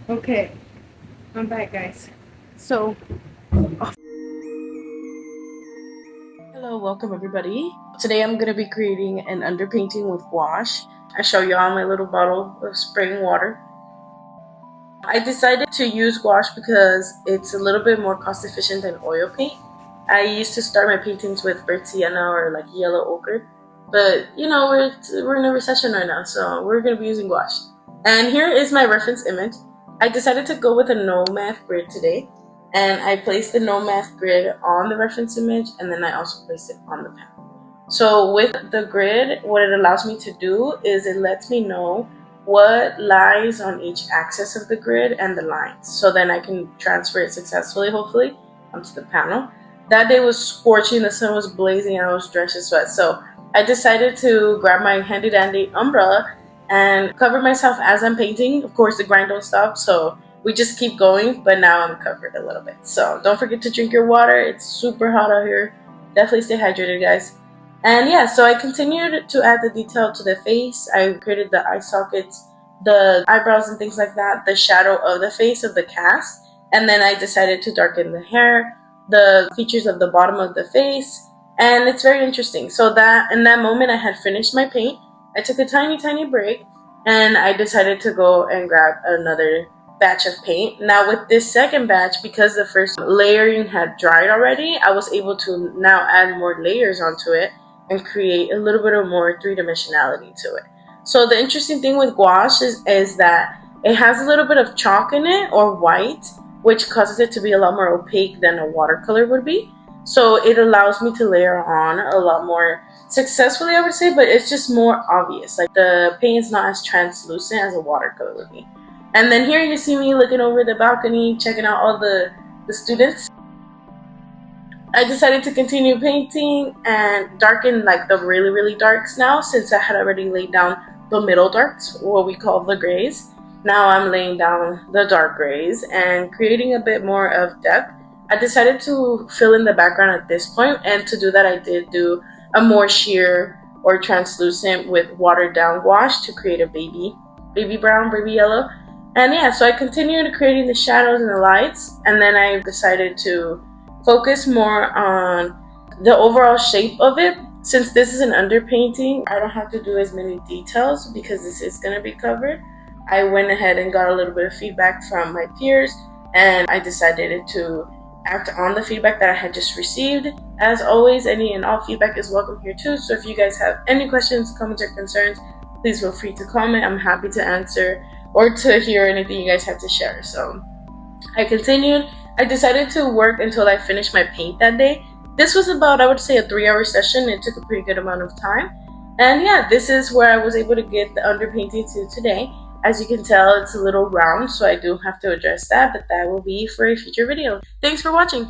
Okay, I'm back, guys. So, hello, welcome everybody. Today I'm gonna be creating an underpainting with gouache. I show y'all my little bottle of spraying water. I decided to use gouache because it's a little bit more cost efficient than oil paint. I used to start my paintings with burnt sienna or like yellow ochre, but you know we're in a recession right now, so we're gonna be using gouache. And here is my reference image. I decided to go with a no math grid today, and I placed the no math grid on the reference image, and then I also placed it on the panel. So with the grid, what it allows me to do is it lets me know what lies on each axis of the grid and the lines. So then I can transfer it successfully, hopefully, onto the panel. That day was scorching, the sun was blazing, and I was drenched in sweat. So I decided to grab my handy dandy umbrella and cover myself as I'm painting. Of course, the grind don't stop, so we just keep going, but now I'm covered a little bit. So don't forget to drink your water. It's super hot out here. Definitely stay hydrated, guys. And yeah, so I continued to add the detail to the face. I created the eye sockets, the eyebrows and things like that, the shadow of the face of the cast. And then I decided to darken the hair, the features of the bottom of the face. And it's very interesting. So that in that moment I had finished my paint. I took a tiny break and I decided to go and grab another batch of paint. Now with this second batch, because the first layering had dried already, I was able to now add more layers onto it and create a little bit of more three-dimensionality to it. So the interesting thing with gouache is that it has a little bit of chalk in it, or white, which causes it to be a lot more opaque than a watercolor would be. So it allows me to layer on a lot more successfully, I would say, but it's just more obvious. Like the paint is not as translucent as a watercolor would be. And then here you see me looking over the balcony, checking out all the students. I decided to continue painting and darken like the really darks now, since I had already laid down the middle darks, what we call the grays. Now I'm laying down the dark grays and creating a bit more of depth. I decided to fill in the background at this point, and to do that I did do a more sheer or translucent with watered down gouache to create a baby brown, baby yellow. And yeah, so I continued creating the shadows and the lights, and then I decided to focus more on the overall shape of it. Since this is an underpainting, I don't have to do as many details because this is going to be covered. I went ahead and got a little bit of feedback from my peers, and I decided to act on the feedback that I had just received. As always, any and all feedback is welcome here too, so if you guys have any questions, comments, or concerns, please feel free to comment. I'm happy to answer or to hear anything you guys have to share. So I continued. I decided to work until I finished my paint that day. This was about, I would say, a 3-hour session. It took a pretty good amount of time. And yeah, this is where I was able to get the underpainting to today. As you can tell, it's a little round, so I do have to address that, but that will be for a future video. Thanks for watching.